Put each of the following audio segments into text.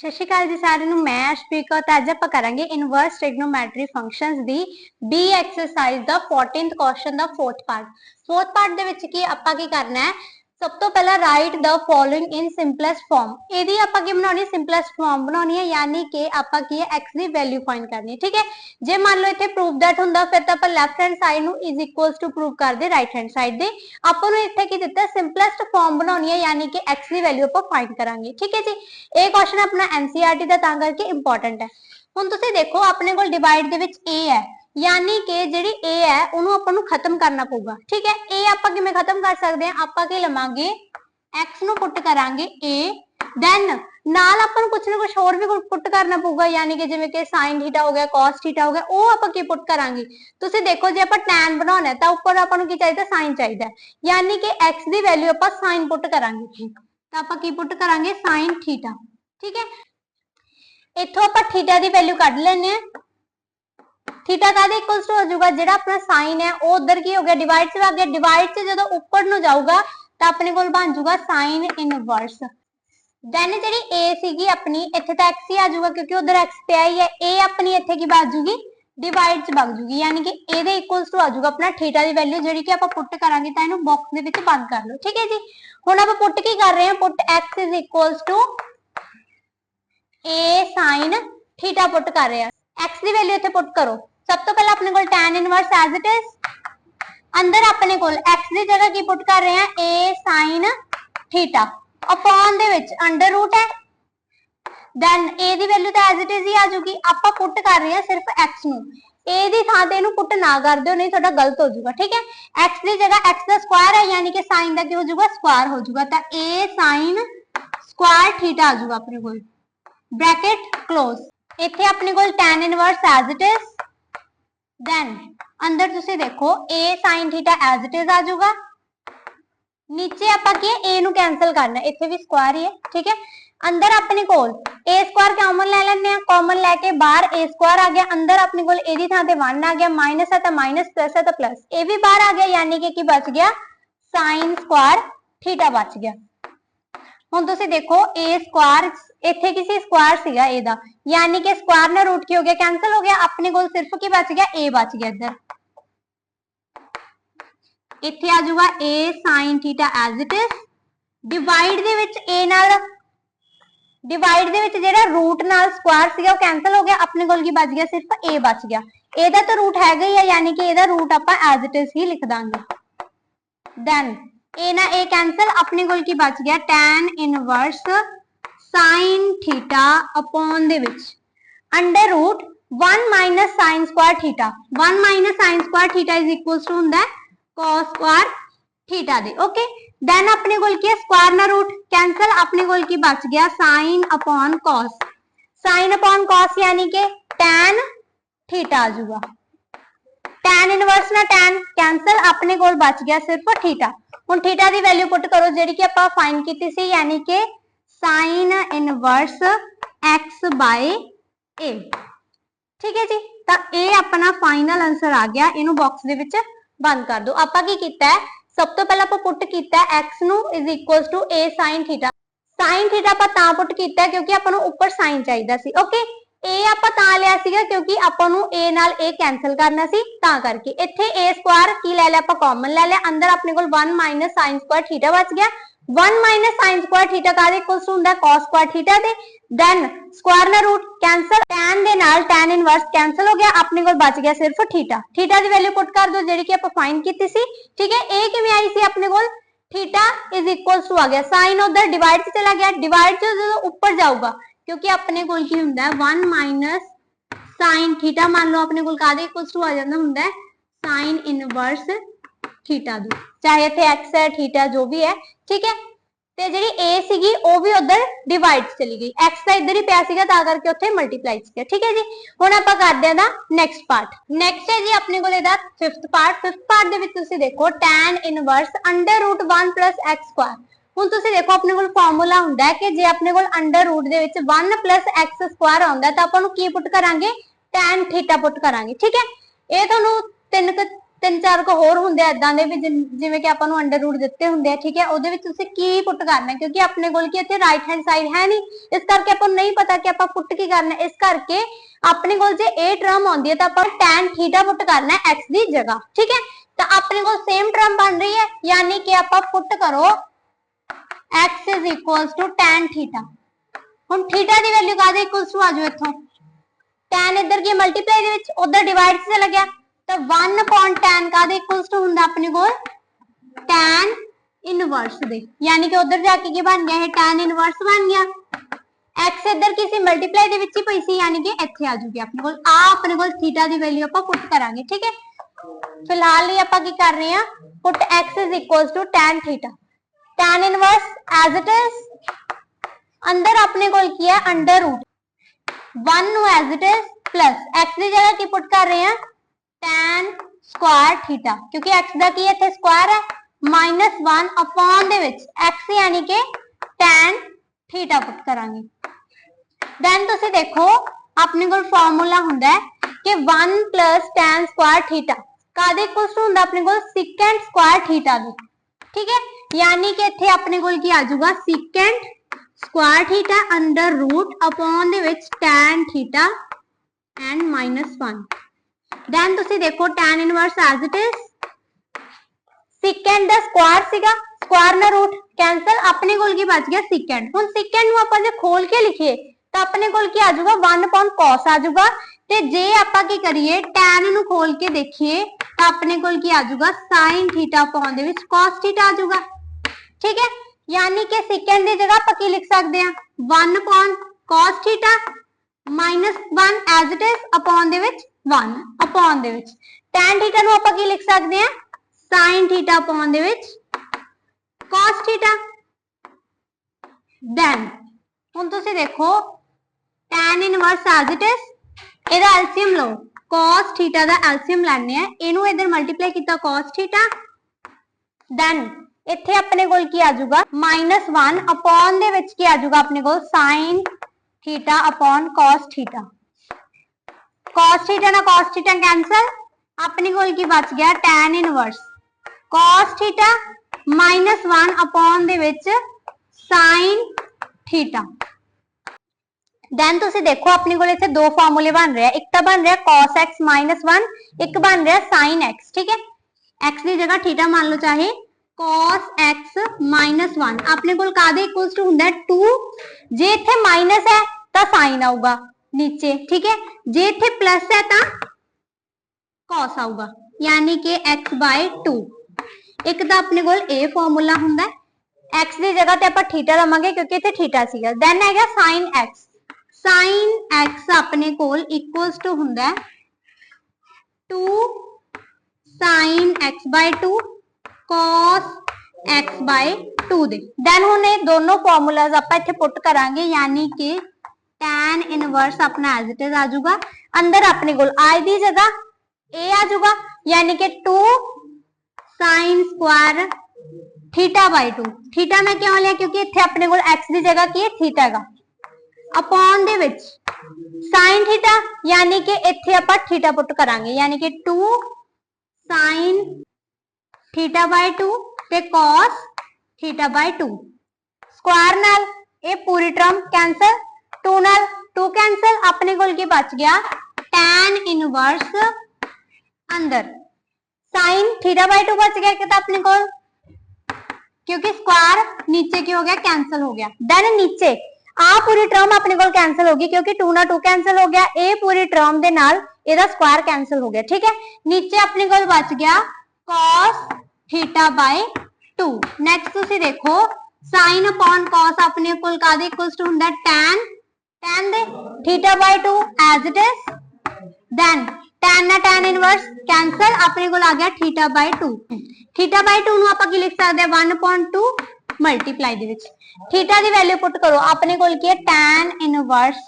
ਸਤਿ ਸ਼੍ਰੀ ਅਕਾਲ ਜੀ ਸਾਰਿਆਂ ਨੂੰ। ਮੈਂ ਅਸ਼ਪ੍ਰੀਤ ਕੌਰ ਤੇ ਅੱਜ ਆਪਾਂ ਕਰਾਂਗੇ ਇਨਵਰਸ ਟ੍ਰਿਗਨੋਮੈਟਰੀ ਫੰਕਸ਼ਨਸ ਦੀ ਬੀ ਐਕਸਰਸਾਈਜ਼ ਦਾ 14th ਕੁਐਸਚਨ ਦਾ ਫੋਰਥ ਪਾਰਟ ਦੇ ਵਿੱਚ ਕੀ ਆਪਾਂ ਕੀ ਕਰਨਾ ਹੈ। ਸਭ ਤੋਂ ਪਹਿਲਾਂ ਰਾਈਟ ਦ ਫੋਲੋਇੰਗ ਇਨ ਸਿੰਪਲੈਸਟ ਫਾਰਮ। ਇਹਦੀ ਆਪਾਂ ਕੀ ਬਣਾਉਣੀ, ਸਿੰਪਲੈਸਟ ਫਾਰਮ ਬਣਾਉਣੀ ਹੈ, ਯਾਨੀ ਕਿ ਆਪਾਂ ਕੀ ਹੈ x ਦੀ ਵੈਲਿਊ ਫਾਈਂਡ ਕਰਨੀ ਹੈ। ਠੀਕ ਹੈ, ਜੇ ਮੰਨ ਲਓ ਇੱਥੇ ਪ੍ਰੂਫ ਦੈਟ ਹੁੰਦਾ ਫਿਰ ਤਾਂ ਆਪਾਂ ਲੈਫਟ ਹੈਂਡ ਸਾਈਡ ਨੂੰ ਇਜ਼ ਇਕੁਅਲਸ ਟੂ ਪ੍ਰੂਫ ਕਰਦੇ ਰਾਈਟ ਹੈਂਡ ਸਾਈਡ ਦੇ। ਆਪਾਂ ਨੂੰ ਇੱਥੇ ਕੀ ਦਿੱਤਾ, ਸਿੰਪਲੈਸਟ ਫਾਰਮ ਬਣਾਉਣੀ ਹੈ, ਯਾਨੀ ਕਿ x ਦੀ ਵੈਲਿਊ ਆਪਾਂ ਫਾਈਂਡ ਕਰਾਂਗੇ। ਠੀਕ ਹੈ ਜੀ, ਇਹ ਕੁਐਸਚਨ ਆਪਣਾ एनसीईआरटी ਦਾ ਤਾਂ ਕਰਕੇ ਇੰਪੋਰਟੈਂਟ ਹੈ। ਹੁਣ ਤੁਸੀਂ ਦੇਖੋ ਆਪਣੇ ਕੋਲ ਡਿਵਾਈਡ ਦੇ ਵਿੱਚ a ਹੈ, यानी कि ਜਿਹੜੀ a है ਉਹਨੂੰ ਆਪਾਂ ਨੂੰ ਖਤਮ ਕਰਨਾ ਪਊਗਾ। ठीक है, a ਆਪਾਂ ਕਿਵੇਂ ਖਤਮ ਕਰ ਸਕਦੇ ਹਾਂ, ਆਪਾਂ ਕੀ ਲਵਾਂਗੇ x ਨੂੰ ਪੁੱਟ ਕਰਾਂਗੇ a, then ਨਾਲ ਆਪਾਂ ਨੂੰ ਕੁਝ ਨਾ ਕੁਝ ਹੋਰ ਵੀ ਪੁੱਟ ਕਰਨਾ ਪਊਗਾ, यानी कि ਜਿਵੇਂ ਕਿ sin थीटा हो गया cos थीटा हो गया, ਉਹ ਆਪਾਂ ਕੀ ਪੁੱਟ ਕਰਾਂਗੇ। ਤੁਸੀਂ ਦੇਖੋ ਜੇ ਆਪਾਂ tan ਬਣਾਉਣਾ ਹੈ ਤਾਂ ਉੱਪਰ ਆਪਾਂ ਨੂੰ ਕੀ ਚਾਹੀਦਾ, sin ਚਾਹੀਦਾ, यानी कि x ਦੀ ਵੈਲਿਊ ਆਪਾਂ sin ਪੁੱਟ ਕਰਾਂਗੇ ਤਾਂ ਆਪਾਂ ਕੀ ਪੁੱਟ ਕਰਾਂਗੇ sin थीटा। ठीक है, ਇੱਥੋਂ ਆਪਾਂ थीटा ਦੀ ਵੈਲਿਊ ਕੱਢ ਲੈਣੇ ਆ। थीटा कादे इक्वल्स टू हो जाएगा, जेड़ा अपना साइन है वो उधर की हो गया डिवाइड से आ गया, डिवाइड से जो ऊपर नु जाऊगा तो अपने कोल बन जाऊगा साइन इनवर्स। देन जेडी a सीगी अपनी इत्थे तो x ही आ जाऊगा क्योंकि उधर x पे ही है, a अपनी इत्थे की बच जूगी डिवाइड च बग जूगी, यानी कि a दे इक्वल्स टू आ जाऊगा अपना थीटा दी वैल्यू जेडी कि आपां पुट करांगे तां इहनूं बॉक्स दे विच बंद कर लो। ठीक है जी, हुण आपां पुट की कर रहे हैं, put x is equals to a sin theta put कर रहे हैं। x दी वैल्यू इत्थे पुट करो। सब तो पहले अपने को tan inverse as it is, अंदर अपने को x की जगह की पुट कर रहे हैं a sin थीटा अपॉन दे विच अंडर रूट है, देन a दी वैल्यू तो एज इट इज ही आ जाऊगी। आपां पुट कर रहे हैं सिर्फ x नु, a दी थां ते इहनूं पुट ना कर दिओ, नहीं थोड़ा गलत हो जाऊगा। ठीक है, x दी जगह x दा स्क्वायर है, यानी कि sin दा की हो जाऊगा स्क्वायर हो जाऊगा, तो a sin स्क्वायर थीटा आ जाऊगा अपने को, ब्रैकेट क्लोज। इत्थे अपने को tan inverse as it is, then अंदर तुसी देखो a sin theta as it is आ जाऊगा, नीचे आपां की a नु कैंसिल करना है, इत्थे भी स्क्वायर ही है। ठीक है, अंदर अपने कोल a स्क्वायर कॉमन ले लेने, कॉमन लेके बाहर a स्क्वायर आ गया, अंदर अपने कोल a दी थां ते 1 आ गया, माइनस है तो माइनस, प्लस है तो प्लस, a भी बाहर आ गया, यानी कि की बच गया sin स्क्वायर थीटा बच गया। हुण तुसीं देखो a स्क्वायर इत्थे किसी स्क्वायर सीगा a दा, यानी कि स्क्वायर ना रूट की हो गया कैंसिल हो गया, अपने कोल सिर्फ की बच गया a बच गया। इधर इत्थे आ जाऊगा a sin theta as it is, divide दे विच a नाल डिवाइड दे विच जेड़ा रूट नाल स्क्वायर सीगा वो कैंसिल हो गया, अपने कोल की बच गया सिर्फ a बच गया। a दा तो रूट हैगा ही है, यानी कि एदा रूट आपां एज इट इज ही लिख दांगे। देन a ना a कैंसिल, अपने कोल की बच गया tan inverse sin theta upon दे विच under root 1 minus sin square theta, 1 minus sin square theta is equals to हुंदा है cos स्क्वायर थीटा दे। ओके, देन अपने कोल की स्क्वायर ना रूट कैंसिल, अपने कोल की बच गया sin upon cos, sin upon cos यानी कि tan थीटा आ जाऊगा, tan इनवर्स ना tan कैंसिल, अपने कोल बच गया सिर्फ थीटा। हुण थीटा दी वैल्यू पुट करो जेडी कि आपां फाइंड कीती सी, यानी कि sin inverse x by a। ठीक है जी, तो ये अपना फाइनल आंसर आ गया, इनू बॉक्स दे विच बंद कर दो। आपां की कीता है, सब तो पहले आपां पुट कीता है x नू is equals to a sin theta. sin theta आपां तां पुट कीता है क्योंकि आपां नू ऊपर sin चाहिदा सी। ओके, a आपां तां लिया सीगा क्योंकि आपां नू a नाल a कैंसिल करना सी, तां करके इत्थे a स्क्वायर की ले लिया आपां कॉमन ले लिया, अंदर अपने कोल 1 माइनस sin स्क्वायर थीटा बच गया, 1 माइनस sin स्क्वायर थीटा कादे इक्वल्स टू हुंदा है cos स्क्वायर थीटा दे, देन स्क्वायर ना रूट कैंसिल, tan दे नाल tan इनवर्स कैंसिल हो गया, अपने कोल बच गया सिर्फ थीटा। थीटा दी वैल्यू पुट कर दो जेडी कि आपां फाइंड कीती सी। ठीक है, a किवें आई सी अपने कोल, थीटा इज इक्वल्स टू आ गया, साइन उधर डिवाइड से चला गया, डिवाइड से जो ऊपर जाऊगा क्योंकि अपने कोल की हुंदा है 1 माइनस sin थीटा, मान लो अपने कोल कादे इक्वल्स टू आ जांदा हुंदा है sin इनवर्स थीटा दो, चाहे इत्थे x है थीटा जो भी है। ठीक है, ते जेडी a सीगी वो भी उधर डिवाइड चली गई, x का इधर ही पिया सीगा तां करके उत्थे मल्टीप्लाई किया। ठीक है जी, हुण आपां करदे हां दा नेक्स्ट पार्ट। नेक्स्ट है जी अपने कोल इहदा फिफ्थ पार्ट दे विच तुसीं देखो tan inverse under root 1 plus x square. हुण तुसीं देखो अपने कोल फार्मूला हुंदा है कि जे अपने कोल अंडर रूट दे विच 1 प्लस x स्क्वायर आउंदा तां आपां नूं की पुट करांगे, tan थीटा पुट करांगे। ठीक है, ये तुहानूं तीन चार को होर हुंदे इदां दे भी जिवें कि आपां नूं अंडर रूट दित्ते हुंदे आ, ठीक है। उहदे विच तुसीं की पुट करना, क्योंकि अपने कोल की इत्थे राइट हैंड साइड है नहीं, इस करके आपां नूं नहीं पता कि आपां पुट की करना। इस करके अपने कोल जे ए टर्म आउंदी है तां आपां tan थीटा पुट करना है x दी जगह, ठीक है। तो अपने कोल सेम टर्म बन रही है, यानी कि आपां पुट करो x is equals to tan theta. हुण थीटा दी वैल्यू कादे इक्वल्स टू आ जाओ इत्थों, tan इधर की मल्टीप्लाई दे विच उधर डिवाइड से चला गया, तो 1 upon tan Kade equals to हुंदा अपने कोल tan इनवर्स दे, यानी कि उधर जाके की बन गया, ये tan इनवर्स बन गया। x इधर की सी मल्टीप्लाई दे विच ही पई सी, यानी कि इत्थे आ जाऊगी अपने कोल आ अपने कोल थीटा दी वैल्यू आपां पुट करांगे, ठीक है। फिलहाल ही आपां की कर रहे हैं, put x is equals to tan theta, tan inverse as it is, अंदर अपने कोल की है अंडर रूट 1 नु as it is plus x की जगह की पुट कर रहे हैं tan स्क्वायर थीटा, क्योंकि x दा की इत्थे स्क्वायर है, -1 अपॉन दे विच x यानी कि tan थीटा पुट करांगे। देन तुसी देखो अपने कोल फार्मूला हुंदा है कि 1 प्लस tan स्क्वायर थीटा कादे इक्वल्स टू हुंदा अपने कोल secant स्क्वायर थीटा दे, ठीक है। यानी कि इत्थे अपने कोल की आ जाऊगा secant square theta under root upon दे विच tan थीटा एंड -1। देन तुसी देखो tan inverse as it is, secant दा स्क्वायर सीगा, स्क्वायर ना रूट कैंसल, अपने कोल की बच गया secant। हुण secant नु आपां जे खोल के लिखिए तो अपने कोल की आ जाऊगा 1 अपॉन cos आ जाऊगा, ते जे आपां की करिए tan नु खोल के देखिए तो अपने कोल की आ जाऊगा sin थीटा अपॉन दे विच cos थीटा आ जाऊगा, ठीक है। यानी कि secant दी जगह आपां की लिख सकते हैं 1 upon cos theta -1 as it is upon दे विच 1 अपॉन दे विच tan थीटा नु आपां की लिख सकते हैं sin थीटा अपॉन दे विच cos थीटा। देन हुण तुसीं देखो tan inverse as it is, ਇਹਦਾ ਐਲਸੀਅਮ ਲਓ, cos थीटा ਦਾ ਐਲਸੀਅਮ ਲੈਣੇ ਆ, ਇਹਨੂੰ ਇਧਰ ਮਲਟੀਪਲਾਈ ਕੀਤਾ cos थीटा, देन ਇੱਥੇ ਆਪਣੇ ਕੋਲ ਕੀ ਆ ਜਾਊਗਾ -1 अपॉन ਦੇ ਵਿੱਚ ਕੀ ਆ ਜਾਊਗਾ ਆਪਣੇ ਕੋਲ sin theta upon cos theta. cos theta ना cos थीटा कैंसल, अपने कोल की बच गया tan inverse cos theta -1 upon दे विच sin थीटा। देन तुसी देखो अपने कोल इत्थे दो फार्मूले बन रहे हैं, एक तो बन रहा cos x -1, एक बन रहा sin x, ठीक है। x की जगह थीटा मान लो चाहे cos x -1, अपने कोल कादे इक्वल्स टू हुंदा 2, जे इत्थे माइनस है तो sin आऊगा नीचे, ठीक है। जे इत्थे प्लस है तो cos आऊगा, यानी कि x/2। एक तो अपने कोल ए फार्मूला हुंदा है, x की जगह ते आपां थीटा लवांगे क्योंकि इत्थे थीटा सीगा। देन है sin x, sin x अपने कोल इक्वल्स टू हुंदा है 2 sin x/2 cos x/2 दे। देन हुण ये दोनों फार्मूलाज आपां इत्थे पुट करांगे, यानी कि tan इनवर्स अपना एज इट इज आ जाऊगा, अंदर अपने कोल i दी जगह a आ जाऊगा, यानी कि 2 sin स्क्वायर थीटा/2। थीटा मैं क्यों लिया, क्योंकि इत्थे अपने कोल x दी जगह की है थीटा है, अपॉन दे विच sin थीटा, यानी कि इत्थे आपां थीटा पुट करांगे, यानी कि 2 sin थीटा/2 ते cos थीटा/2। स्क्वायर नाल ये पूरी टर्म कैंसल, 2 नाल 2 कैंसल, अपने कोल की बच गया tan इनवर्स अंदर sin थीटा/2 बच गया कि अपने कोल, क्योंकि स्क्वायर नीचे की हो गया कैंसल हो गया। देन नीचे आ पूरी टर्म अपने कोल कैंसल होगी, क्योंकि 2 ना 2 कैंसल हो गया, ए पूरी टर्म दे नाल एदा स्क्वायर कैंसल हो गया, ठीक है। नीचे अपने कोल बच गया cos थीटा/2। नेक्स्ट तुसी देखो sin अपॉन cos अपने कोल कादे इक्वल्स टू हुंदा tan दे theta as it is, then tan ना tan इनवर्स कैंसल, अपने कोल आ गया थीटा/2। थीटा/2 नु आपां की लिख सकदे 1/2 मल्टीप्लाई दे विच थीटा दी वैल्यू पुट करो, अपने कोल की है tan इनवर्स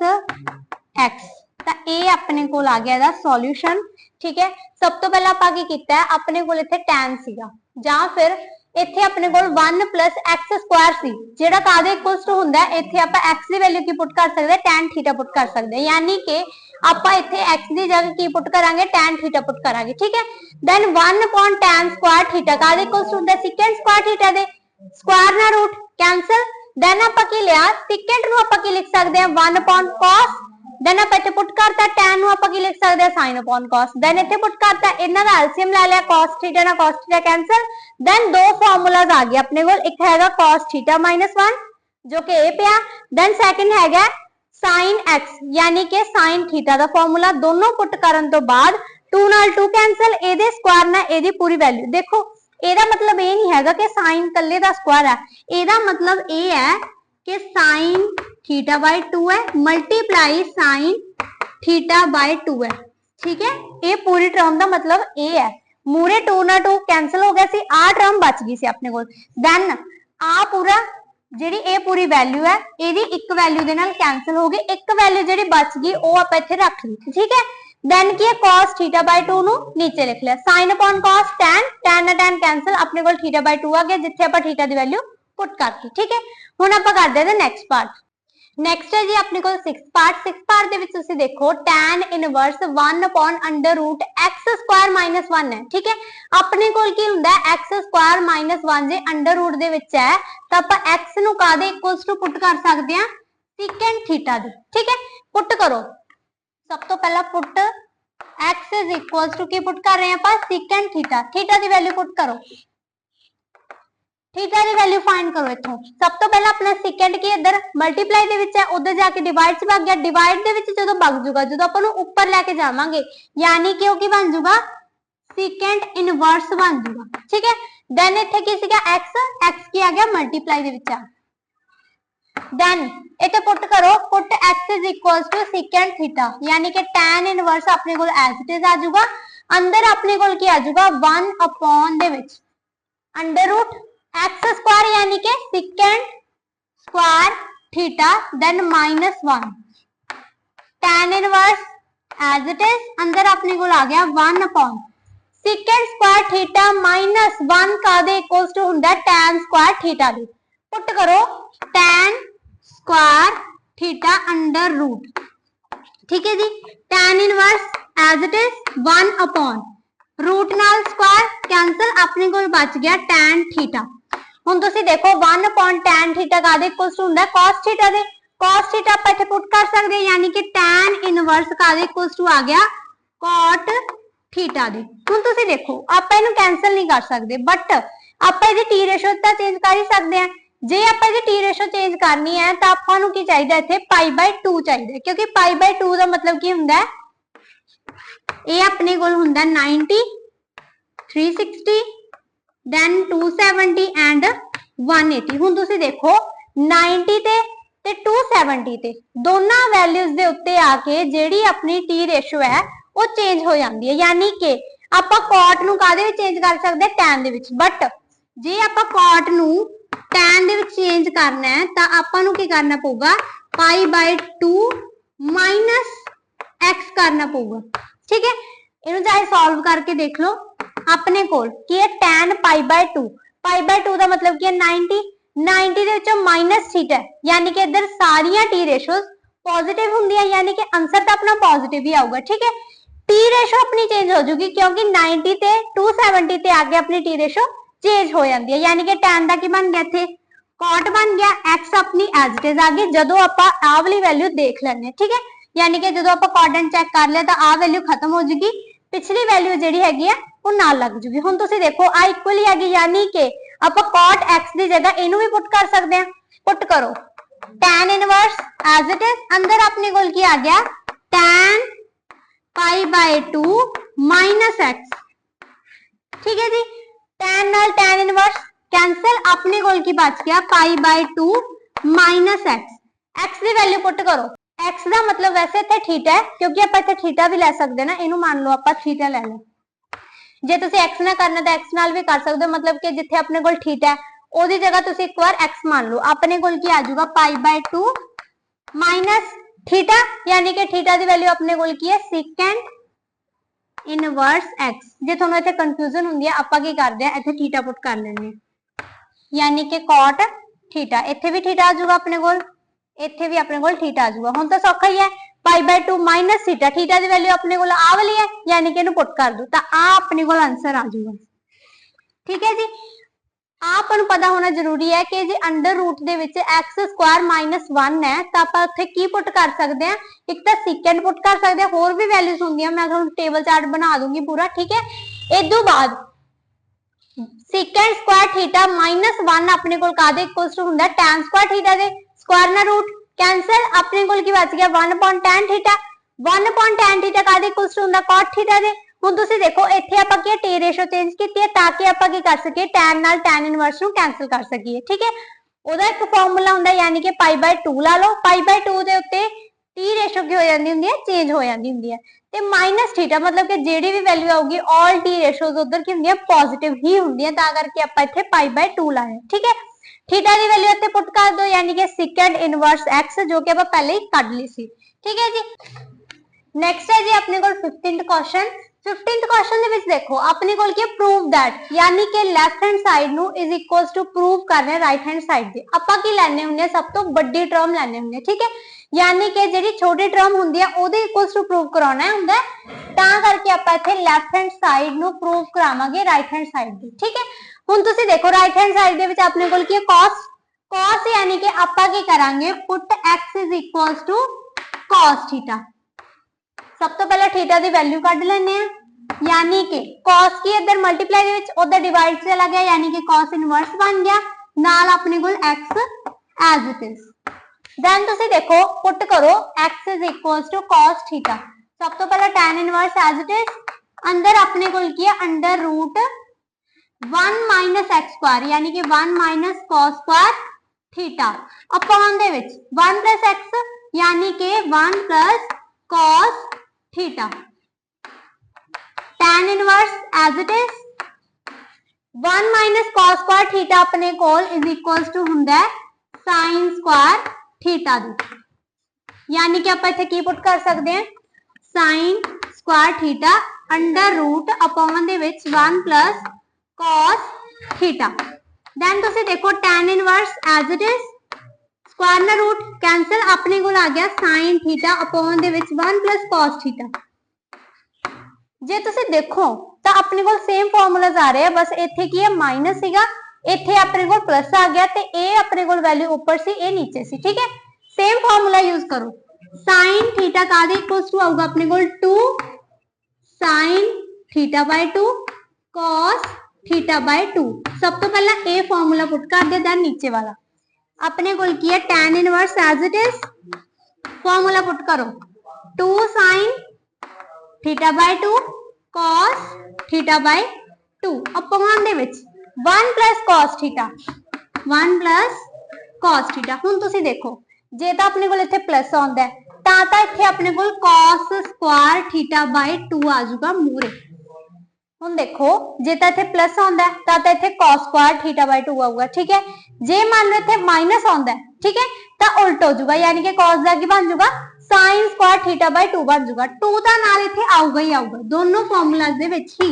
x, तो ये अपने कोल आ गया सॉल्यूशन, ठीक है। सब तो पहला आपां की कीता है, अपने कोल इत्थे tan सीगा, जां फिर ਇੱਥੇ ਆਪਣੇ ਕੋਲ 1 plus x square ਸੀ ਜਿਹੜਾ ਕਾਹਦੇ ਇਕੁਅਲਸ ਟੂ ਹੁੰਦਾ ਹੈ, ਇੱਥੇ ਆਪਾਂ x ਦੀ ਵੈਲਿਊ ਕੀ ਪੁੱਟ ਕਰ ਸਕਦੇ tan θ ਪੁੱਟ ਕਰ ਸਕਦੇ ਹਾਂ, ਯਾਨੀ ਕਿ ਆਪਾਂ ਇੱਥੇ x ਦੀ ਜਗ੍ਹਾ ਕੀ ਪੁੱਟ ਕਰਾਂਗੇ tan θ ਪੁੱਟ ਕਰਾਂਗੇ। ਠੀਕ ਹੈ, ਦੈਨ 1 upon tan square θ ਕਾਹਦੇ ਇਕੁਅਲਸ ਟੂ ਹੁੰਦਾ secant square θ ਦੇ ਸਕੁਆयर ਨਾਲ ਰੂਟ ਕੈਨਸਲ। ਦੈਨ ਆਪਾਂ ਕੀ ਲਿਆ secant ਨੂੰ ਆਪਾਂ ਕੀ ਲਿਖ ਸਕਦੇ ਹਾਂ 1 upon cos, ਦੈਨ ਆਪਾਂ ਇੱਥੇ ਪੁੱਟ ਕਰਤਾ tan ਨੂੰ ਆਪਾਂ ਕੀ ਲਿਖ ਸਕਦੇ ਹਾਂ sin upon cos, ਦੈਨ ਇੱਥੇ ਪੁੱਟ ਕਰਤਾ ਇਹਨਾਂ ਦਾ ਐਲਸੀਐਮ ਲੈ ਲਿਆ cos θ ਨਾਲ cos θ ਕੈਨਸਲ। ਦੈਨ ਦੋ ਫਾਰਮੂਲਾਜ਼ ਆ ਗਏ ਆਪਣੇ ਕੋਲ, ਇੱਕ ਹੈਗਾ cos θ - 1 ਜੋ ਕਿ ਇਹ ਪਿਆ, ਦੈਨ ਸੈਕਿੰਡ ਹੈਗਾ sin x ਯਾਨੀ ਕਿ sin θ ਦਾ ਫਾਰਮੂਲਾ। ਦੋਨੋਂ ਪੁੱਟ ਕਰਨ ਤੋਂ ਬਾਅਦ 2 ਨਾਲ 2 ਕੈਨਸਲ, ਇਹਦੇ ਸਕੁਆयर ਨਾਲ ਇਹਦੀ ਪੂਰੀ ਵੈਲਿਊ। ਦੇਖੋ ਇਹਦਾ ਮਤਲਬ ਇਹ ਨਹੀਂ ਹੈਗਾ ਕਿ sin ਕੱਲੇ ਦਾ ਸਕੁਆयर ਹੈ, ਇਹਦਾ ਮਤਲਬ ਇਹ ਹੈ कि sin थीटा बाय 2 है मल्टीप्लाई sin थीटा बाय 2 है। ठीक है, ये पूरी टर्म का मतलब ये है, मूरे 2 ना 2 कैंसिल हो गया सी, आ टर्म बच गई सी अपने कोल। देन आ पूरा ਜਿਹੜੀ ਇਹ ਪੂਰੀ ਵੈਲਿਊ ਹੈ ਇਹਦੀ ਇੱਕ ਵੈਲਿਊ ਦੇ ਨਾਲ ਕੈਨਸਲ ਹੋ ਗਈ, ਇੱਕ ਵੈਲਿਊ ਜਿਹੜੀ ਬਚ ਗਈ ਉਹ ਆਪਾਂ ਇੱਥੇ ਰੱਖ ਲਈ। ਠੀਕ ਹੈ, देन ਕੀ ਹੈ cos थीटा बाय 2 ਨੂੰ ਨੀਚੇ ਲਿਖ ਲਿਆ, sin upon cos tan, tan ਨਾਲ tan कैंसिल, ਆਪਣੇ ਕੋਲ थीटा बाय 2 ਆ ਗਿਆ ਜਿੱਥੇ ਆਪਾਂ थीटा ਦੀ ਵੈਲਿਊ पुट करती। ठीक है, ਹੁਣ ਆਪਾਂ ਕਰਦੇ ਹਾਂ ਨੈਕਸਟ ਪਾਰਟ। ਨੈਕਸਟ ਹੈ ਜੀ ਆਪਣੇ ਕੋਲ 6th ਪਾਰਟ। 6th ਪਾਰਟ ਦੇ ਵਿੱਚ ਤੁਸੀਂ ਦੇਖੋ tan inverse 1 upon under route x ਸਕੁਆयर - 1 ਹੈ। ਠੀਕ ਹੈ, ਆਪਣੇ ਕੋਲ ਕੀ ਹੁੰਦਾ ਹੈ x ਸਕੁਆयर - 1 ਜੇ ਅੰਡਰ ਰੂਟ ਦੇ ਵਿੱਚ ਹੈ ਤਾਂ ਆਪਾਂ x ਨੂੰ ਕਾਦੇ ਇਕੁਅਲਸ ਟੂ ਪੁੱਟ ਕਰ ਸਕਦੇ ਹਾਂ secant θ ਦੇ। ਠੀਕ ਹੈ, ਪੁੱਟ ਕਰੋ, ਸਭ ਤੋਂ ਪਹਿਲਾਂ ਪੁੱਟ x is equals to ਕੀ ਪੁੱਟ ਕਰ ਰਹੇ ਹਾਂ ਆਪਾਂ secant θ, θ ਦੀ ਵੈਲਿਊ ਪੁੱਟ ਕਰੋ, थीटा ਦੀ वैल्यू फाइंड करो। इथों सब तो पहला अपना सेकंड की इधर मल्टीप्लाई दे विच है, उधर जाके डिवाइड च भाग गया, डिवाइड दे विच जदों भाग जूगा जदों अपन ऊपर लेके जावांगे यानी कि वो की बन जूगा सेकंड इनवर्स बन जूगा। ठीक है, देन इथे की सीगा x, x की आ गया मल्टीप्लाई दे विच आ, देन इथे पुट करो, put x is equals to secant theta यानी कि tan इनवर्स अपने कोल एज इट इज आ जूगा, अंदर अपने कोल की आ जूगा 1 अपॉन दे विच अंडर रूट x स्क्वायर यानी कि secant square theta then -1 tan inverse as it is, अंदर अपने को आ गया 1 अपॉन secant स्क्वायर थीटा -1 का दे इक्वल्स टू हुंदा tan स्क्वायर थीटा दी। पुट करो tan square theta under root. ठीक है जी, tan inverse as it is 1 upon root नाल स्क्वायर कैंसल, अपने को बच गया tan थीटा। ਹੁਣ ਤੁਸੀਂ ਦੇਖੋ 1 upon tan θ ਕਾਦੇ ਇਕੁਅਲਸ ਟੂ ਹੁੰਦਾ cos θ ਦੇ, cos θ ਆਪਾਂ ਇੱਥੇ ਪੁੱਟ ਕਰ ਸਕਦੇ ਹਾਂ ਯਾਨੀ ਕਿ tan ਇਨਵਰਸ ਕਾਦੇ ਇਕੁਅਲਸ ਟੂ ਆ ਗਿਆ cot θ ਦੇ। ਹੁਣ ਤੁਸੀਂ ਦੇਖੋ ਆਪਾਂ ਇਹਨੂੰ ਕੈਨਸਲ ਨਹੀਂ ਕਰ ਸਕਦੇ ਬਟ ਆਪਾਂ ਇਹਦੀ ਟੀ ਰੇਸ਼ੋ ਤਾਂ ਚੇਂਜ ਕਰ ਹੀ ਸਕਦੇ ਹਾਂ। ਜੇ ਆਪਾਂ ਇਹਦੀ ਟੀ ਰੇਸ਼ੋ ਚੇਂਜ ਕਰਨੀ ਹੈ ਤਾਂ ਆਪਾਂ ਨੂੰ ਕੀ ਚਾਹੀਦਾ ਇੱਥੇ π/2 ਚਾਹੀਦਾ, ਕਿਉਂਕਿ π/2 ਦਾ ਮਤਲਬ ਕੀ ਹੁੰਦਾ ਹੈ, ਇਹ ਆਪਣੇ ਕੋਲ ਹੁੰਦਾ 90, 360 then 270 and 180। ਹੁਣ ਤੁਸੀਂ ਦੇਖੋ 90 ਤੇ 270 ਤੇ ਦੋਨਾਂ ਵੈਲਿਊਜ਼ ਦੇ ਉੱਤੇ ਆ ਕੇ ਜਿਹੜੀ ਆਪਣੀ ਟੀ ਰੇਸ਼ੋ ਹੈ ਉਹ ਚੇਂਜ ਹੋ ਜਾਂਦੀ ਹੈ, ਯਾਨੀ ਕਿ ਆਪਾਂ cot ਨੂੰ ਕਾਦੇ ਵਿੱਚ ਚੇਂਜ ਕਰ ਸਕਦੇ tan ਦੇ ਵਿੱਚ, ਬਟ ਜੇ ਆਪਾਂ cot ਨੂੰ tan ਦੇ ਵਿੱਚ ਚੇਂਜ ਕਰਨਾ ਹੈ ਤਾਂ ਆਪਾਂ ਨੂੰ ਕੀ ਕਰਨਾ ਪਊਗਾ π/2 - x ਕਰਨਾ ਪਊਗਾ। ਠੀਕ ਹੈ, ਇਹਨੂੰ ਚਾਹੇ ਸੋਲਵ ਕਰਕੇ ਦੇਖ ਲਓ, अपने कोल की है tan π/2, π/2 ਦਾ ਮਤਲਬ ਕੀ ਹੈ 90, 90 ਦੇ ਵਿੱਚੋਂ -θ ਹੈ ਯਾਨੀ ਕਿ ਇਧਰ ਸਾਰੀਆਂ ਟੀ ਰੇਸ਼ੋਸ ਪੋਜ਼ਿਟਿਵ ਹੁੰਦੀਆਂ ਯਾਨੀ ਕਿ ਆਨਸਰ ਤਾਂ ਆਪਣਾ ਪੋਜ਼ਿਟਿਵ ਹੀ ਆਊਗਾ। ਠੀਕ ਹੈ, ਟੀ ਰੇਸ਼ੋ ਆਪਣੀ ਚੇਂਜ ਹੋ ਜੂਗੀ ਕਿਉਂਕਿ 90 ਤੇ 270 ਤੇ ਆ ਕੇ ਆਪਣੀ ਟੀ ਰੇਸ਼ੋ ਚੇਂਜ ਹੋ ਜਾਂਦੀ ਹੈ ਯਾਨੀ ਕਿ tan ਦਾ ਕੀ ਬਣ ਗਿਆ ਇੱਥੇ cot ਬਣ ਗਿਆ, x ਆਪਣੀ ਐਜ਼ ਇਟ ਇਜ਼ ਆ ਗਈ ਜਦੋਂ ਆਪਾਂ ਆਹ ਵਾਲੀ ਵੈਲਿਊ ਦੇਖ ਲੈਣੇ। ਠੀਕ ਹੈ, ਯਾਨੀ ਕਿ ਜਦੋਂ ਆਪਾਂ ਕੋਆਰਡੀਨੇਟ ਚੈੱਕ ਕਰ ਲਿਆ ਤਾਂ ਆਹ ਵੈਲਿਊ ਖਤਮ ਹੋ ਜੂਗੀ, ਪਿਛਲੀ ਵੈਲਿਊ ਜਿਹੜੀ ਹੈਗੀ ਆ ਉਹ ਨਾਲ ਲੱਗ ਜੂਗੀ। ਹੁਣ ਤੁਸੀਂ ਦੇਖੋ ਆ ਇਕੁਅਲੀ ਹੈਗੀ ਯਾਨੀ ਕਿ ਆਪਾਂ cot x ਦੀ ਜਗ੍ਹਾ ਇਹਨੂੰ ਵੀ ਪੁੱਟ ਕਰ ਸਕਦੇ ਹਾਂ। ਪੁੱਟ ਕਰੋ tan inverse as it is, ਅੰਦਰ ਆਪਣੇ ਕੋਲ ਕੀ ਆ ਗਿਆ tan π/2 -x। ਠੀਕ ਹੈ ਜੀ, tan ਨਾਲ tan ਇਨਵਰਸ कैंसल, अपने कोल की बच गया π/2 -x। x ਦੀ ਵੈਲਿਊ ਪੁੱਟ ਕਰੋ, x ਦਾ ਮਤਲਬ ਵੈਸੇ ਇੱਥੇ ਥੀਟਾ ਹੈ ਕਿਉਂਕਿ ਆਪਾਂ ਇੱਥੇ ਥੀਟਾ ਵੀ ਲੈ ਸਕਦੇ ਨਾ, ਇਹਨੂੰ ਮੰਨ ਲਓ ਆਪਾਂ ਥੀਟਾ ਲੈ ਲਓ। ਜੇ ਤੁਸੀਂ x ਨਾਲ ਕਰਨਾ ਤਾਂ x ਨਾਲ ਵੀ ਕਰ ਸਕਦੇ ਹੋ, मतलब कि ਜਿੱਥੇ ਆਪਣੇ ਕੋਲ ਥੀਟਾ ਹੈ ਉਹਦੀ ਜਗ੍ਹਾ ਤੁਸੀਂ ਇੱਕ ਵਾਰ x ਮੰਨ ਲਓ। ਆਪਣੇ ਕੋਲ ਕੀ ਆ ਜਾਊਗਾ π/2 -θ यानी कि थीटा ਦੀ ਵੈਲਿਊ ਆਪਣੇ ਕੋਲ ਕੀ ਹੈ secant इनवर्स x। ਜੇ ਤੁਹਾਨੂੰ ਇੱਥੇ ਕਨਫਿਊਜ਼ਨ ਹੁੰਦੀ ਹੈ ਆਪਾਂ ਕੀ ਕਰਦੇ ਆ ਇੱਥੇ ਥੀਟਾ ਪੁੱਟ ਕਰ ਲੈਂਦੇ ਹਾਂ। यानी कि कॉट थीटा। इत्थे भी थीटा आ जाऊगा अपने कोल, इत्थे भी अपने कोल थीटा आ जाऊगा। हुण तो सौखा ही है, pi by 2 minus theta, theta की वैल्यू अपने कोल आ वाली है, यानी कि इहनूं पुट कर दो तो आ अपने कोल आंसर आ जाऊगा। ठीक है जी, आपको पता होना जरूरी है कि जी अंडर रूट दे विच एक्स स्क्वायर माइनस 1 है तो आप उत्थे की पुट कर सकते हैं, एक तो सीकेंड पुट कर सकते हैं, होर भी वैल्यूज होंगी, मैं तुहानूं टेबल चार्ट बना दूंगी पूरा। ठीक है, इस बाद सीकेंड स्क्वायर थीटा माइनस 1 अपने कोल कादे इक्वल्स टू हुंदा tan स्क्वायर थीटा दे, स्क्वायर ना रूट कैंसल, अपने कोल की बच गया 1/tan थीटा। 1/tan थीटा कादे इक्वल्स टू हुंदा cot थीटा दे। ਹੁਣ ਤੁਸੀਂ ਦੇਖੋ ਇੱਥੇ ਆਪਾਂ ਕੀ ਟੀ ਰੇਸ਼ੋ ਚੇਂਜ ਕੀਤੀ ਹੈ ਤਾਂ ਕਿ ਆਪਾਂ ਕੀ ਕਰ ਸਕੀਏ tan ਨਾਲ tan ਇਨਵਰਸ ਨੂੰ ਕੈਨਸਲ ਕਰ ਸਕੀਏ। ਠੀਕ ਹੈ, ਉਹਦਾ ਇੱਕ ਫਾਰਮੂਲਾ ਹੁੰਦਾ ਯਾਨੀ ਕਿ π/2 ਲਾ ਲਓ, π/2 ਦੇ ਉੱਤੇ ਟੀ ਰੇਸ਼ੋ ਕੀ ਹੋ ਜਾਂਦੀ ਹੁੰਦੀ ਹੈ, ਚੇਂਜ ਹੋ ਜਾਂਦੀ ਹੁੰਦੀ ਹੈ, ਤੇ ਮਾਈਨਸ ਥੀਟਾ मतलब कि ਜਿਹੜੀ ਵੀ ਵੈਲਿਊ ਆਊਗੀ ਆਲ ਟੀ ਰੇਸ਼ੋਜ਼ ਉਧਰ ਕੀ ਹੁੰਦੀਆਂ ਪੋਜ਼ਿਟਿਵ ਹੀ ਹੁੰਦੀਆਂ, ਤਾਂ ਕਰਕੇ ਆਪਾਂ ਇੱਥੇ π/2 ਲਾਇਆ। ਠੀਕ ਹੈ, थीटा की वैल्यू ਇੱਥੇ पुट कर दो यानी कि सेकंड इनवर्स x जो कि ਆਪਾਂ ਪਹਿਲੇ ਹੀ ਕੱਢ ਲਈ ਸੀ। ठीक है जी, नेक्स्ट है जी अपने को 15th क्वेश्चन। 15th क्वेश्चन ਦੇ ਵਿੱਚ ਦੇਖੋ ਆਪਣੇ ਕੋਲ ਕੀ ਪ੍ਰੂਵ दैट यानी कि ਲੈਫਟ ਹੈਂਡ ਸਾਈਡ ਨੂੰ ਇਜ਼ ਇਕੁਅਲਸ ਟੂ ਪ੍ਰੂਵ ਕਰਨਾ ਰਾਈਟ ਹੈਂਡ ਸਾਈਡ ਦੇ। ਆਪਾਂ ਕੀ ਲੈਣੇ ਹੁੰਦੇ ਆ, ਸਭ ਤੋਂ ਵੱਡੀ ਟਰਮ ਲੈਣੇ ਹੁੰਦੇ ਆ। ठीक है, यानी कि ਜਿਹੜੀ ਛੋਟੀ ਟਰਮ ਹੁੰਦੀ ਆ ਉਹਦੇ ਇਕੁਅਲਸ ਟੂ ਪ੍ਰੂਵ ਕਰਾਉਣਾ ਹੁੰਦਾ, ਤਾਂ ਕਰਕੇ ਆਪਾਂ ਇੱਥੇ ਲੈਫਟ ਹੈਂਡ ਸਾਈਡ ਨੂੰ ਪ੍ਰੂਵ ਕਰਾਵਾਂਗੇ ਰਾਈਟ ਹੈਂਡ ਸਾਈਡ ਦੇ। ठीक है, ਹੁਣ ਤੁਸੀਂ ਦੇਖੋ ਰਾਈਟ ਹੈਂਡ ਸਾਈਡ ਦੇ ਵਿੱਚ ਆਪਣੇ ਕੋਲ ਕੀ ਹੈ cos, cos यानी कि ਆਪਾਂ ਕੀ ਕਰਾਂਗੇ put x is equals to cos theta. सब तो पहले थीटा की वैल्यू कढ लेने हैं, यानी कि cos की इधर मल्टीप्लाई दे विच उधर डिवाइड चला गया यानी कि cos इनवर्स बन गया, नाल अपने कोल x as it is. Then तुसी देखो पुट करो x is equals to cos theta. सब तो पहले tan inverse as it is, अंदर अपने कोल की है under root 1 minus x square यानी कि 1 minus cos square theta upon दे विच 1 प्लस x यानी कि 1 plus cos theta. tan inverse as it is 1 minus cos square theta अपने कोल इज इक्वल्स टू हुंदा है sin स्क्वायर थीटा दी, यानी कि आप इत्थे की पुट कर सकते हैं sin square theta under root upon दे विच 1 प्लस cos थीटा। देन तुसी देखो tan inverse as it is square ना रूट कैंसल, अपने को आ गया sin थीटा अपॉन दे विच 1 प्लस cos थीटा। जे तुसी देखो तो अपने को सेम फॉर्मूलाज आ रहे हैं, बस इत्थे की है माइनस सीगा, इत्थे अपने को प्लस आ गया, ते ए अपने को वैल्यू ऊपर सी ए नीचे सी। ठीक है, सेम फॉर्मूला यूज करो, sin थीटा का इक्वल्स टू आऊगा अपने को 2 sin theta by 2 cos theta by 2। सब तो पहला ए फॉर्मूला पुट कर दे, देन नीचे वाला अपने को की है tan inverse as it is, formula put करो 2 sin theta by 2 cos theta by 2 upon दे विच 1 plus cos theta, 1 plus cos theta. हुण तुसी देखो जे तां अपने कोल इत्थे प्लस आउंदा है तां इत्थे अपने कोल cos स्क्वायर थीटा बाय 2 आ जाऊगा मूरे। हुण देखो जे तां इत्थे प्लस आउंदा है तां इत्थे cos स्क्वायर थीटा बाय 2 आऊगा। ठीक है, जे मान लो इत्थे माइनस आउंदा है, ठीक है, तां उल्ट हो जाऊगा यानी कि cos दा की बन जाऊगा sin स्क्वायर थीटा बाय 2 बन जाऊगा। 2 दा नाल इत्थे आऊगा ही आऊगा दोनों फॉर्मूलाज दे विच ही।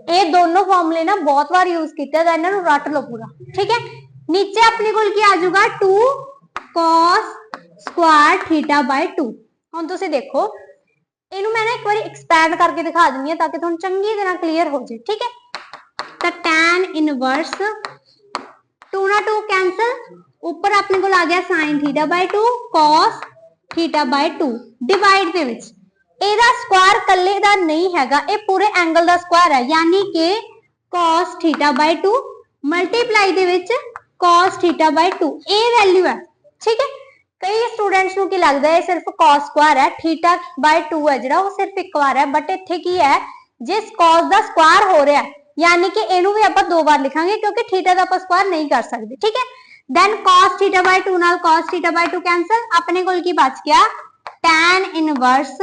ये दोनों फॉर्मूले ना बहुत बार यूज किया जाता है, इन्हां नूं रट लो पूरा। ठीक है, नीचे अपने कोल की आ जाऊगा 2 cos स्क्वायर थीटा बाय 2। हुण तुसीं देखो इनू मैं ना एक बार एक्सपैंड करके दिखा दिंदी हां ताकि तुहानूं चंगी तरह क्लीयर हो जाए। ठीक है, तो tan इनवर्स 2 ना 2 कैंसल, ऊपर अपने को आ गया sin theta by 2 cos theta by 2 divide दे विच एदा स्क्वायर कल्ले दा नहीं हैगा, ये पूरे एंगल दा स्क्वायर है यानी कि cos थीटा बाय 2 मल्टीप्लाई दे विच cos theta by 2 A value है। ठीक है, कई स्टूडेंट्स नूं की लगदा है सिर्फ cos स्क्वायर है, थीटा बाय 2 है जिहड़ा वो सिर्फ एक बार है, बट इत्थे की है जिस cos दा स्क्वायर हो रहा है यानी कि इनू भी आपां दो बार लिखांगे क्योंकि थीटा दा आपां स्क्वायर नहीं कर सकते। ठीक है, देन cos थीटा बाय 2 नाल cos थीटा बाय 2 कैंसल, अपने कोल की बच गया tan inverse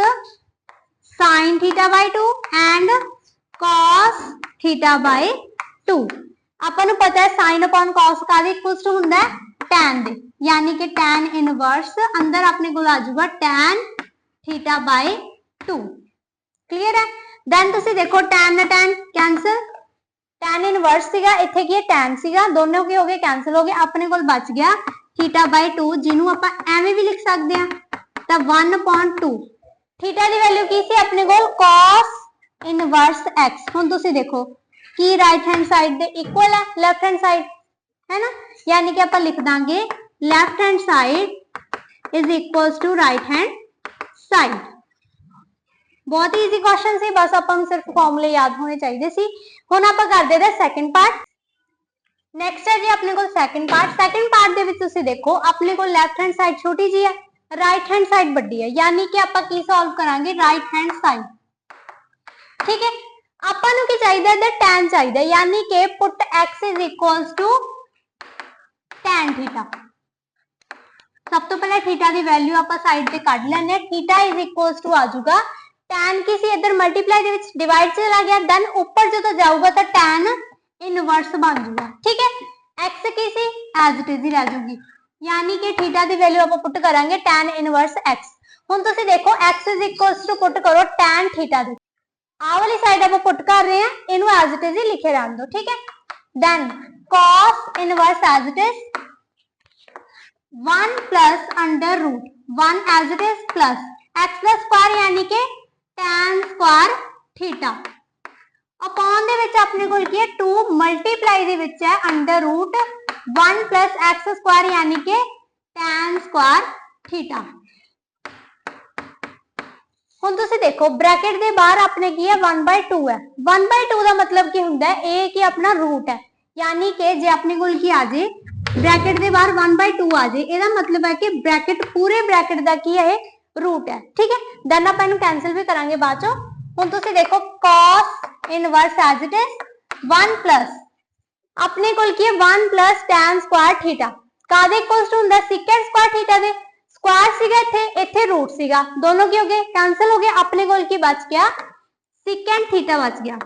sin theta by 2 and cos theta by 2। अपन नूं पता है sin अपॉन cos का इक्वल्स टू हुंदा है tan दे, यानी कि tan इनवर्स अंदर अपने को आ जाऊगा tan थीटा बाय 2। क्लियर है, देन तुसी देखो tan ना tan कैंसल, tan इनवर्स सीगा, इत्थे की tan सीगा, दोनों की हो गए कैंसिल हो गए, अपने कोल बच गया थीटा बाय 2 जिन्हों आपां एवें भी लिख सकते हैं तो 1/2 थीटा की वैल्यू की सी अपने कोल cos इनवर्स x। हुण तुसीं देखो कि राइट हैंड साइड दे इक्वल है लैफ्ट हैंड साइड है ना, यानी कि आप लिख देंगे left hand side is equals to right hand side. बहुत ही इजी क्वेश्चन सी, बस अपन सिर्फ फॉर्मूले याद होने चाहिए सी। हुण आप करते हैं सैकेंड पार्ट। नैक्सट है जी अपने को सैकेंड पार्ट। सैकेंड पार्ट दे विच तुसीं देखो अपने को लेफ्ट हैंड साइड छोटी जी है, राइट हैंड साइड बड़ी है, यानी कि आप की सॉल्व करांगे राइट हैंड साइड। ठीक है, ਆਪਾਂ ਨੂੰ ਕੀ ਚਾਹੀਦਾ ਹੈ tan ਚਾਹੀਦਾ, यानी कि put x is equals to tan theta. सब तो पहले थीटा की वैल्यू आप साइड पे कढ लेने, थीटा इज इक्वल्स टू आ जाऊगा tan की सी इधर मल्टीप्लाई दे विच डिवाइड चला गया, देन ऊपर जो जाऊगा तो tan इनवर्स बन जाऊगा। ठीक है, x की सी एज इट इज ही रह जाऊगी, यानी कि थीटा की वैल्यू आप पुट करांगे tan इनवर्स x। हुण तुसीं देखो x is equals to put करो tan थीटा दे, आ वाली साइड आप पुट कर रहे हैं, इनू एज इट इज ही लिखे रहने दो। ठीक है, then cos inverse as it is 1 plus under root 1 as it is plus x plus square यानी कि tan स्क्वायर थीटा अपॉन दे विच अपने कोल की है 2 मल्टीप्लाई दे विच है under root 1 plus x square यानी कि tan स्क्वायर थीटा। हुण तुसीं देखो ब्रैकेट दे बाहर अपने की है 1/2 है, 1/2 का मतलब की हुंदा है ए कि अपना रूट है, यानी कि जे अपने कोल की आ जाए ब्रैकेट दे बाहर 1/2 आ जाए, ਇਹਦਾ मतलब है कि ब्रैकेट पूरे ब्रैकेट दा की है रूट है। ठीक है, देन आप इनू कैंसिल भी करांगे बाद चो। हुण तुसीं देखो cos inverse as it is 1 plus अपने कोल की है 1 प्लस tan स्क्वायर थीटा कादे इक्वल्स टू हुंदा secant स्क्वायर थीटा दे स्क्वायर सीगा, इत्थे रूट सीगा, दोनों की हो गए कैंसिल हो गए, अपने कोल की बच गया secant थीटा बच गया।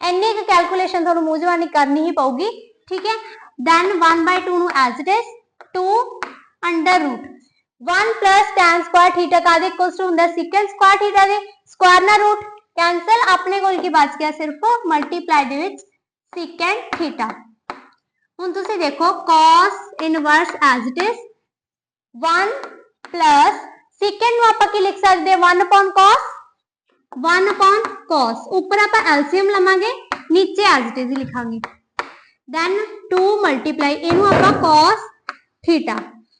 इन्नी की कैलकुलेशन थोड़ा मुंह जवानी करनी ही पऊगी। ठीक है, देन 1/2 नु as it is 2 under root 1 plus tan square theta कादे इक्वल्स टू हुंदा secant स्क्वायर थीटा दे स्क्वायर ना रूट कैंसिल, अपने कोल की बच गया सिर्फ मल्टीप्लाई दे विच secant थीटा। हुण तुसीं देखो cos inverse as it is 1 plus secant नु आपां की लिख सकते हैं 1 अपॉन cos ऊपर आप एलसीएम लवांगे, नीचे एज इट इज ही लिखांगे, देन 2 मल्टीप्लाई इनू आपां cos थीटा।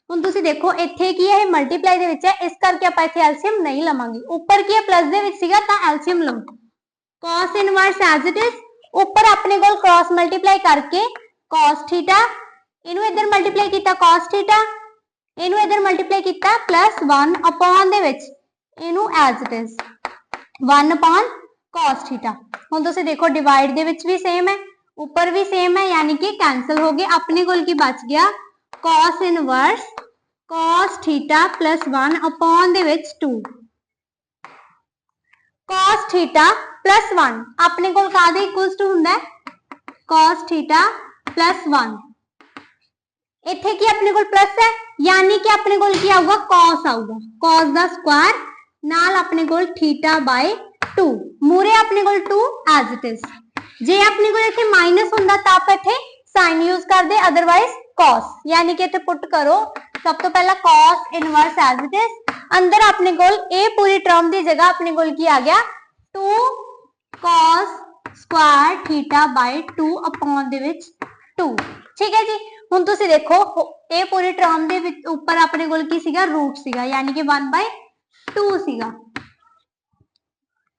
हुण तुसीं देखो इत्थे की है मल्टीप्लाई दे विच है, इस करके आपां इत्थे एलसीएम नहीं लवांगे, ऊपर की है प्लस दे विच सीगा तां एलसीएम लो cos inverse as it is ऊपर अपने कोल क्रॉस मल्टीप्लाई करके cos थीटा, इनू इधर मल्टीप्लाई कीता cos थीटा, इनू इधर मल्टीप्लाई किया प्लस 1 अपॉन दे विच इनू as it is 1 upon cos theta. हुण तुसीं देखो डिवाइड दे विच भी सेम है, ऊपर भी सेम है, यानी कि कैंसिल हो गए, अपने कोल की बच गया cos inverse cos theta plus 1 upon दे विच 2 cos थीटा प्लस 1 अपने कोल कादे इक्वल्स टू हुंदा है cos थीटा प्लस 1, इत्थे की अपने कोल प्लस है, यानी कि अपने कोल की आऊगा cos आऊगा, cos दा स्क्वायर नाल अपने कोल थीटा बाय 2 मूरे अपने कोल 2 एज इट इज। जे अपने कोल इत्थे माइनस हुंदा तां आप इत्थे साइन यूज कर दे, अदरवाइज cos, यानी कि इत्थे पुट करो सब तो पहला cos inverse as it is, अंदर अपने कोल ए पूरी टर्म की जगह अपने कोल की आ गया 2 cos square theta by 2 upon दे विच 2। ठीक है जी, हुण तुसीं देखो ए पूरी टर्म दे विच ऊपर अपने कोल की सीगा रूट सीगा, यानी कि 1/2 सीगा,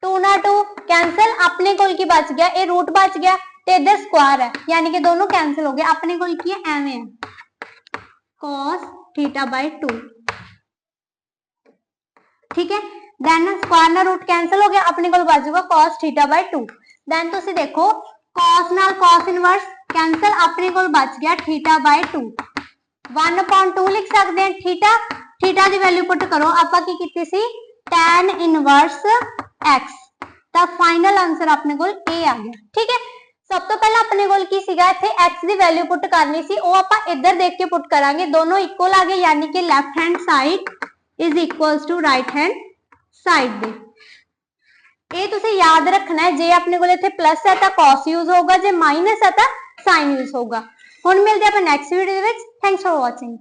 2 ना 2 कैंसिल, अपने कोल की बच गया ए रूट बच गया ते इधर स्क्वायर है, यानी कि दोनों कैंसिल हो गए, अपने कोल की है एवें है cos थीटा बाय 2। ठीक है, देन स्क्वायर ना रूट कैंसिल हो गया, अपने कोल बच जाऊगा cos थीटा बाय 2। देन तुसीं देखो cos नाल cos इनवर्स कैंसिल, अपने कोल बच गया थीटा बाय 2, 1/2 लिख सकते हैं थीटा, थीटा की वैल्यू पुट करो, आपां की कीती सी tan इनवर्स x, ता फाइनल आंसर अपने कोल ए आ गया। ठीक है, सब तो पहला अपने कोल की सीगा इत्थे x की वैल्यू पुट करनी सी, वो आपां इधर देख के पुट करांगे, दोनों इक्वल आ गए, यानी कि left hand side is equals to right hand side दे। ਇਹ ਤੁਸੀਂ याद रखना है, जे अपने को इत्थे प्लस है तो cos यूज होगा, जे माइनस है तो साइन यूज होगा। हुण मिलदे आपां next video they which. Thanks for watching.